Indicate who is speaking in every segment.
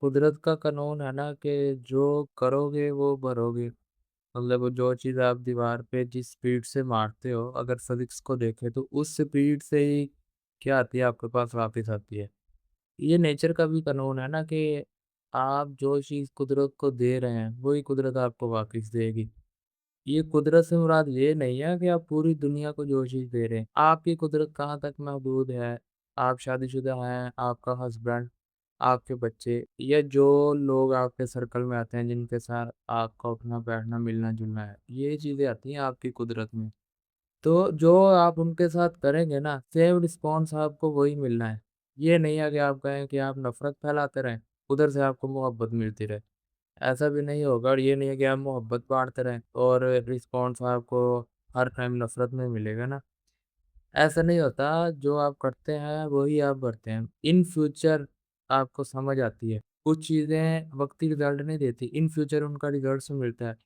Speaker 1: कुदरत का कानून है ना कि जो करोगे वो भरोगे। मतलब वो जो चीज़ आप दीवार पे जिस स्पीड से मारते हो, अगर फिजिक्स को देखें तो उस स्पीड से ही क्या आती है आपके पास वापस आती है। ये नेचर का भी कानून है ना कि आप जो चीज़ कुदरत को दे रहे हैं वही कुदरत आपको वापस देगी। ये कुदरत से मुराद ये नहीं है कि आप पूरी दुनिया को जो चीज़ दे रहे हैं, आपकी कुदरत कहाँ तक महदूद है। आप शादीशुदा हैं, आपका हस्बैंड, आपके बच्चे या जो लोग आपके सर्कल में आते हैं जिनके साथ आपका उठना बैठना मिलना जुलना है, ये चीज़ें आती हैं आपकी कुदरत में। तो जो आप उनके साथ करेंगे ना, सेम रिस्पॉन्स आपको वही मिलना है। ये नहीं है कि आप कहें कि आप नफ़रत फैलाते रहें, उधर से आपको मोहब्बत मिलती रहे। ऐसा भी नहीं होगा और ये नहीं है कि आप मोहब्बत बाँटते रहें और रिस्पॉन्स आपको हर टाइम नफ़रत में मिलेगा ना। ऐसा नहीं होता, जो आप करते हैं वही आप भरते हैं। इन फ्यूचर आपको समझ आती है। कुछ चीज़ें वक़्ती रिज़ल्ट नहीं देती, इन फ्यूचर उनका रिज़ल्ट्स मिलता है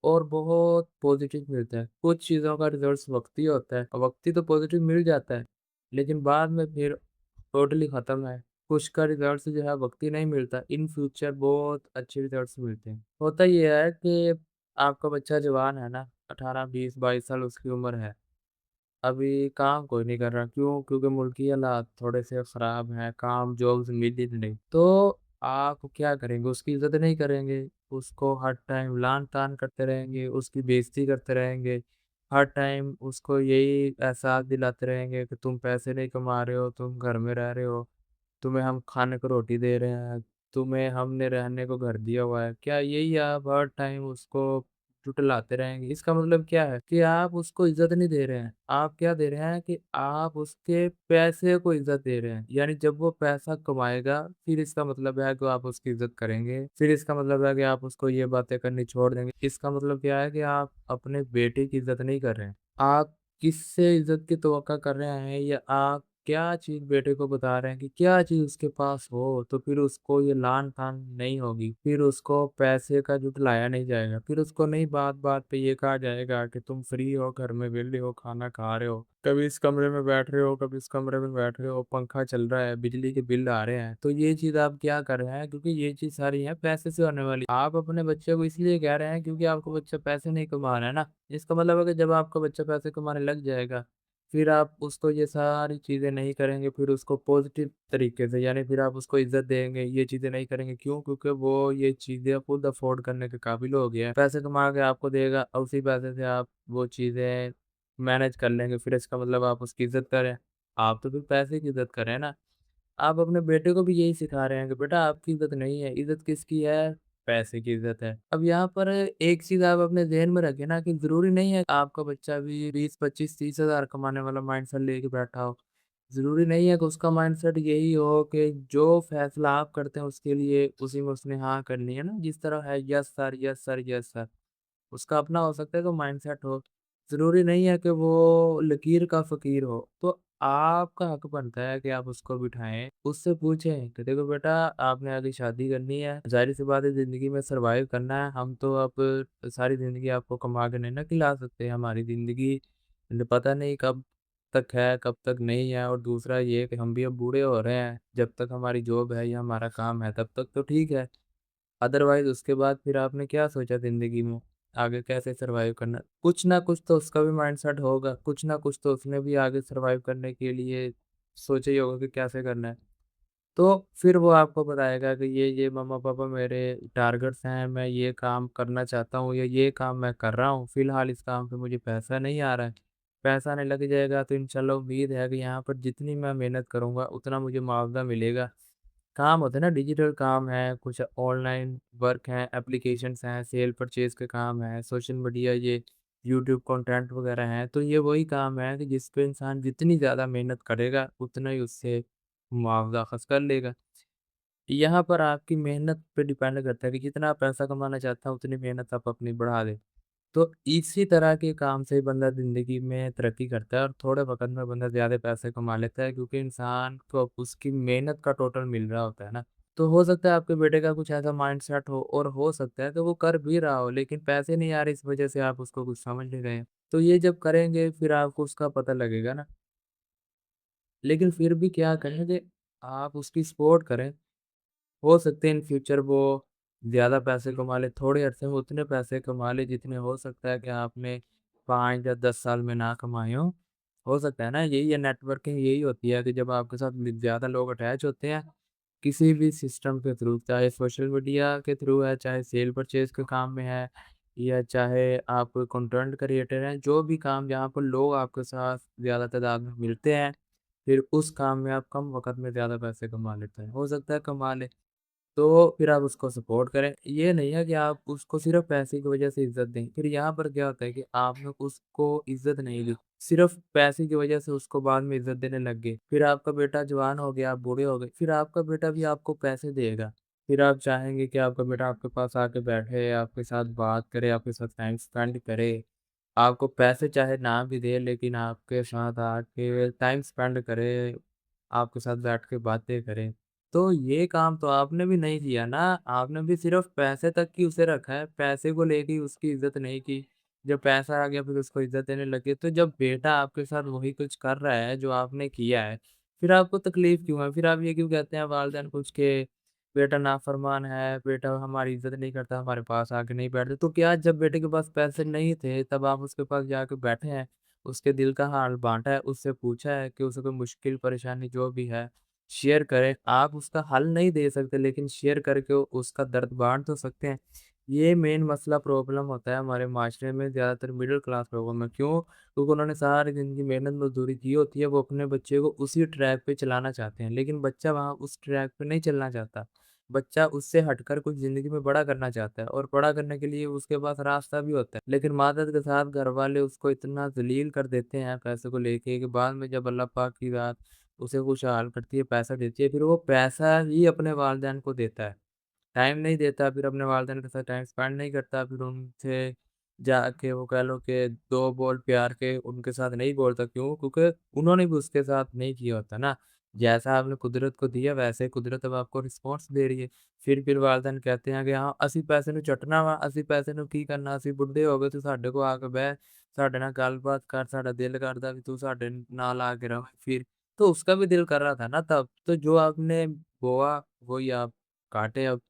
Speaker 1: और बहुत पॉज़िटिव मिलता है। कुछ चीज़ों का रिज़ल्ट्स वक़्ती होता है और वक़्ती तो पॉज़िटिव मिल जाता है, लेकिन बाद में फिर टोटली ख़त्म है। कुछ का रिज़ल्ट्स जो है वक़्ती नहीं मिलता, इन फ्यूचर बहुत अच्छे रिज़ल्ट्स मिलते हैं। होता ये है कि आपका बच्चा जवान है ना, 18, 20, 22 साल उसकी उम्र है। अभी काम कोई नहीं कर रहा, क्यों? क्योंकि मुल्क की हालात थोड़े-से ख़राब हैं, काम जॉब्स मिल ही नहीं। तो आप क्या करेंगे? उसकी इज़्ज़त नहीं करेंगे, उसको हर टाइम लान-तान करते रहेंगे, उसकी बेइज़्ज़ती करते रहेंगे, हर टाइम उसको यही एहसास दिलाते रहेंगे कि तुम पैसे नहीं कमा रहे हो, तुम घर में रह रहे हो, तुम्हें हम खाने को रोटी दे रहे हैं, तुम्हें हमने रहने को घर दिया हुआ है। क्या यही आप हर टाइम उसको झुठलाते रहेंगे? इसका मतलब क्या है कि आप उसको इज़्ज़त नहीं दे रहे हैं। आप क्या दे रहे हैं कि आप उसके पैसे को इज़्ज़त दे रहे हैं। यानी जब वो पैसा कमाएगा, फिर इसका मतलब है कि आप उसकी इज़्ज़त करेंगे। फिर इसका मतलब है कि आप उसको ये बातें करनी छोड़ देंगे। इसका मतलब क्या है कि आप अपने बेटे की इज़्ज़त नहीं कर रहे हैं। आप किससे इज़्ज़त की तवक्का कर रहे हैं या आप क्या चीज़ बेटे को बता रहे हैं कि क्या चीज़ उसके पास हो, तो फिर उसको ये लान-तान नहीं होगी। फिर उसको पैसे का जुटाया नहीं जाएगा। फिर उसको नहीं बात-बात पे ये कहा जाएगा कि तुम फ्री हो, घर में वेले हो, खाना खा रहे हो, कभी इस कमरे में बैठ रहे हो, कभी इस कमरे में बैठ रहे हो, पंखा चल रहा है, बिजली के बिल आ रहे हैं। तो ये चीज़ आप क्या कर रहे हैं? क्योंकि ये चीज़ सारी है पैसे से होने वाली। आप अपने बच्चे को इसलिए कह रहे हैं क्योंकि आपका बच्चा पैसे नहीं कमा रहा है ना। इसका मतलब है कि जब आपका बच्चा पैसे कमाने लग जाएगा, फिर आप उसको ये सारी चीज़ें नहीं करेंगे, फिर उसको पॉज़िटिव तरीके से यानी फिर आप उसको इज़्ज़त देंगे, ये चीज़ें नहीं करेंगे। क्यों? क्योंकि वो ये चीज़ें खुद अफ़ोर्ड करने के काबिल हो गया है। पैसे कमा के आपको देगा और उसी पैसे से आप वो चीज़ें मैनेज कर लेंगे, फिर इसका मतलब आप उसकी इज़्ज़त करें। आप तो फिर पैसे की इज़्ज़त करें ना। आप अपने बेटे को भी यही सिखा रहे हैं कि बेटा आपकी इज़्ज़त नहीं है, इज़्ज़त किसकी है? पैसे की इज़्ज़त है। अब यहाँ पर एक चीज़ आप अपने ज़हन में रखें ना कि ज़रूरी नहीं है आपका बच्चा भी 20, 25, 30 हज़ार कमाने वाला माइंडसेट लेके बैठा हो। ज़रूरी नहीं है कि उसका माइंडसेट यही हो कि जो फ़ैसला आप करते हैं उसके लिए उसी में उसने हाँ करनी है ना, जिस तरह है yes sir, yes sir, yes sir. उसका अपना हो सकता है कि माइंडसेट हो। ज़रूरी नहीं है कि वो लकीर का फ़कीर हो। तो आपका हक बनता है कि आप उसको बिठाएँ, उससे पूछें कि देखो बेटा आपने आगे शादी करनी है, ज़ाहिर-सी बात है ज़िंदगी में सर्वाइव करना है। हम तो अब सारी ज़िंदगी आपको कमा के नहीं ना खिला सकते। हमारी ज़िंदगी न पता नहीं कब तक है, कब तक नहीं है और दूसरा ये कि हम भी अब बूढ़े हो रहे हैं। जब तक हमारी जॉब है या हमारा काम है तब तक तो ठीक है। अदरवाइज़ उसके बाद फिर आपने क्या सोचा ज़िंदगी में, आगे कैसे सर्वाइव करना? कुछ ना कुछ तो उसका भी माइंडसेट होगा, कुछ ना कुछ तो उसने भी आगे सर्वाइव करने के लिए सोचा ही होगा कि कैसे करना है। तो फिर वो आपको बताएगा कि ये मम्मा-पापा मेरे टारगेट्स हैं, मैं ये काम करना चाहता हूँ या ये काम मैं कर रहा हूँ, फिलहाल इस काम पे मुझे पैसा नहीं आ रहा है। पैसा आने लग जाएगा तो इंशाल्लाह उम्मीद है कि यहाँ पर जितनी मैं मेहनत करूँगा उतना मुझे मुआवज़ा मिलेगा। काम होते हैं ना डिजिटल काम है, कुछ ऑनलाइन वर्क हैं, एप्लीकेशंस हैं, सेल परचेज़ के काम हैं, सोशल मीडिया ये यूट्यूब कंटेंट वगैरह हैं, तो ये वही काम है कि जिस पे इंसान जितनी ज़्यादा मेहनत करेगा, उतना ही उससे मुआवज़ा अख़ज़ कर लेगा। यहाँ पर आपकी मेहनत पे डिपेंड करता है कि जितना आप पैसा कमाना चाहता हैं, उतनी मेहनत आप अपनी बढ़ा दें। तो इसी तरह के काम से बंदा ज़िंदगी में तरक्की करता है और थोड़े वक़्त में बंदा ज़्यादा पैसे कमा लेता है क्योंकि इंसान को उसकी मेहनत का टोटल मिल रहा होता है ना। तो हो सकता है आपके बेटे का कुछ ऐसा माइंडसेट हो और हो सकता है कि वो कर भी रहा हो लेकिन पैसे नहीं आ रहे इस वज़ह से आप उसको कुछ समझ नहीं रहे हैं। तो ये जब करेंगे फिर आपको उसका पता लगेगा ना। लेकिन फिर भी क्या करें कि आप उसकी सपोर्ट करें। हो सकते हैं इन फ्यूचर वो ज़्यादा पैसे कमा ले, थोड़े अरसे में उतने पैसे कमा ले जितने हो सकता है कि आपने 5 या 10 साल में ना कमाए हों। हो सकता है ना, यही है नेटवर्किंग, यही होती है कि जब आपके साथ ज़्यादा लोग अटैच होते हैं, किसी भी सिस्टम के थ्रू, चाहे सोशल मीडिया के थ्रू है, चाहे सेल परचेज़ के काम में है या चाहे आप कंटेंट क्रिएटर हैं, जो भी काम जहाँ पर लोग आपके साथ ज़्यादा तादाद में मिलते हैं, फिर उस काम में आप कम वक़्त में ज़्यादा पैसे कमा लेते हैं। हो सकता है कमा लें, तो फिर आप उसको सपोर्ट करें। ये नहीं है कि आप उसको सिर्फ़ पैसे की वज़ह से इज़्ज़त दें। फिर यहाँ पर क्या होता है कि आपने उसको इज़्ज़त नहीं दी, सिर्फ़ पैसे की वज़ह से उसको बाद में इज़्ज़त देने लग गए। फिर आपका बेटा जवान हो गया, आप बूढ़े हो गए, फिर आपका बेटा भी आपको पैसे देगा। फिर आप चाहेंगे कि आपका बेटा आपके पास आके बैठे, आपके साथ बात करे, आपके साथ टाइम स्पेंड करे। आपको पैसे चाहे ना भी दे लेकिन आपके साथ आके टाइम स्पेंड करे, आपके साथ बैठ के बातें करे। तो ये काम तो आपने भी नहीं किया ना, आपने भी सिर्फ़ पैसे तक ही उसे रखा है, पैसे को लेके ही उसकी इज़्ज़त नहीं की। जब पैसा आ गया फिर उसको इज़्ज़त देने लगे, तो जब बेटा आपके साथ वही कुछ कर रहा है जो आपने किया है, फिर आपको तकलीफ़ क्यों है? फिर आप ये क्यों कहते हैं वालिदैन को उसके बेटा नाफ़रमान है, बेटा हमारी इज़्ज़त नहीं करता, हमारे पास आके नहीं बैठता। तो क्या जब बेटे के पास पैसे नहीं थे, तब आप उसके पास जाके बैठे हैं, उसके दिल का हाल बाँटा है, उससे पूछा है कि उसे कोई मुश्किल परेशानी जो भी है, शेयर करें। आप उसका हल नहीं दे सकते, लेकिन शेयर करके उसका दर्द बाँट तो सकते हैं। ये मेन मसला प्रॉब्लम होता है हमारे माशरे में, ज़्यादातर मिडल क्लास लोगों में। क्यों? क्योंकि उन्होंने सारी ज़िंदगी मेहनत मज़दूरी की होती है, वो अपने बच्चे को उसी ट्रैक पे चलाना चाहते हैं, लेकिन बच्चा वहाँ उस ट्रैक पे नहीं चलना चाहता। बच्चा उससे हटकर कुछ ज़िंदगी में बड़ा करना चाहता है और बड़ा करने के लिए उसके पास रास्ता भी होता है। लेकिन मादद के साथ घरवाले उसको इतना ज़लील कर देते हैं पैसे को लेके कि बाद में जब अल्लाह पाक की रात उसे खुशहाल करती है, पैसा देती है, फिर वो पैसा ही अपने वालिदैन को देता है। टाइम नहीं देता, फिर अपने वालिदैन के साथ टाइम स्पेंड नहीं करता, फिर उनसे जाके वो कह लो कि 2 बोल प्यार के उनके साथ नहीं बोलता, क्यों? क्योंकि उन्होंने भी उसके साथ नहीं किया होता ना। जैसा आपने कुदरत को दिया, वैसे ही कुदरत अब आपको रिस्पॉन्स दे रही है। फिर वालिदैन कहते हैं कि हाँ, ਅਸੀਂ ਪੈਸੇ ਨੂੰ ਚੱਟਣਾ ਵਾ, ਅਸੀਂ ਪੈਸੇ ਨੂੰ ਕੀ ਕਰਨਾ, ਅਸੀਂ ਬੁੱਢੇ ਹੋ ਗਏ, ਤੂੰ ਸਾਡੇ ਕੋਲ ਆ ਕੇ ਬਹਿ, ਸਾਡੇ ਨਾਲ ਗੱਲਬਾत कर, ਸਾਡਾ ਦਿਲ ਕਰਦਾ ਵੀ ਤੂੰ ਸਾਡੇ ਨਾਲ ਆ ਕੇ ਰਵੇਂ फिर। तो उसका भी दिल कर रहा था ना तब, तो जो आपने बोआ वही आप काटे अब।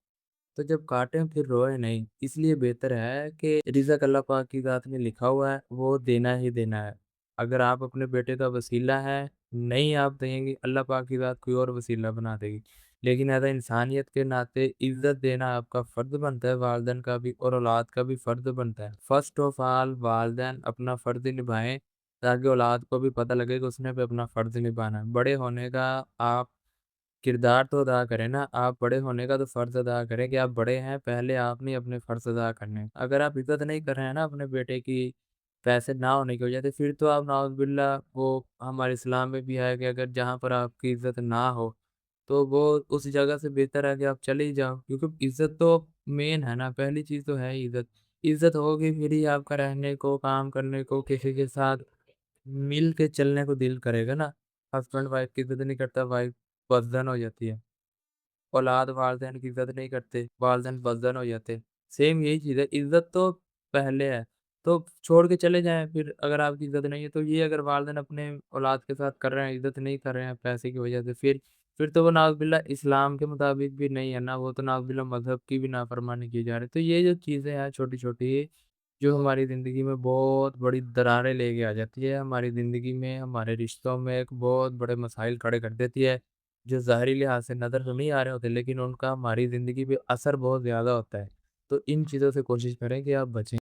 Speaker 1: तो जब काटे फिर रोए नहीं, इसलिए बेहतर है कि रिज़्क अल्लाह पाक की ज़ात में लिखा हुआ है, वो देना ही देना है। अगर आप अपने बेटे का वसीला हैं, नहीं आप देंगे, अल्लाह पाक की ज़ात कोई और वसीला बना देगी। लेकिन ऐसा इंसानियत के नाते इज़्ज़त देना आपका फ़र्ज़ बनता है, वालिदैन का भी और औलाद का भी फ़र्ज़ बनता है। फ़र्स्ट ऑफ ऑल वालिदैन अपना फ़र्ज़ निभाएँ, ताकि औलाद को भी पता लगे कि उसने भी अपना फ़र्ज़ निभाना है। बड़े होने का आप किरदार तो अदा करें ना, आप बड़े होने का तो फ़र्ज़ अदा करें कि आप बड़े हैं, पहले आपने अपने फ़र्ज़ अदा करने हैं। अगर आप इज़्ज़त नहीं कर रहे हैं ना अपने बेटे की, पैसे ना होने की वजह से, फिर तो आप नाउज़ुबिल्लाह, वो हमारे इस्लाम में भी है कि अगर जहाँ पर आपकी इज़्ज़त ना हो, तो वो उस जगह से बेहतर है कि आप चले ही जाओ। क्योंकि इज़्ज़त तो मेन है ना, पहली चीज़ तो है ही इज़्ज़त। इज़्ज़त होगी फिर ही आपका रहने को, काम करने को, किसी के साथ मिल के चलने को दिल करेगा ना। हस्बैंड वाइफ़ की इज़्ज़त नहीं करता, वाइफ़ बदज़न हो जाती है। औलाद वालिदैन की इज़्ज़त नहीं करते, वालिदैन बदज़न हो जाते। सेम यही चीज़ है, इज़्ज़त तो पहले है, तो छोड़ के चले जाएँ फिर अगर आपकी इज़्ज़त नहीं है तो। ये अगर वालिदैन अपने औलाद के साथ कर रहे हैं, इज़्ज़त नहीं कर रहे हैं पैसे की वजह से, फिर तो वो नाउज़ुबिल्लाह इस्लाम के मुताबिक भी नहीं है ना, वो तो नाउज़ुबिल्लाह मज़हब की भी नाफ़रमानी की जा रही है। तो ये जो चीज़ें हैं छोटी-छोटी, जो हमारी ज़िंदगी में बहुत बड़ी दरारें लेके आ जाती है, हमारी ज़िंदगी में, हमारे रिश्तों में एक बहुत बड़े मसाइल खड़े कर देती है, जो ज़ाहिरी लिहाज़ से नज़र तो नहीं आ रहे होते, लेकिन उनका हमारी ज़िंदगी पे असर बहुत ज़्यादा होता है। तो इन चीज़ों से कोशिश करें कि आप बचें।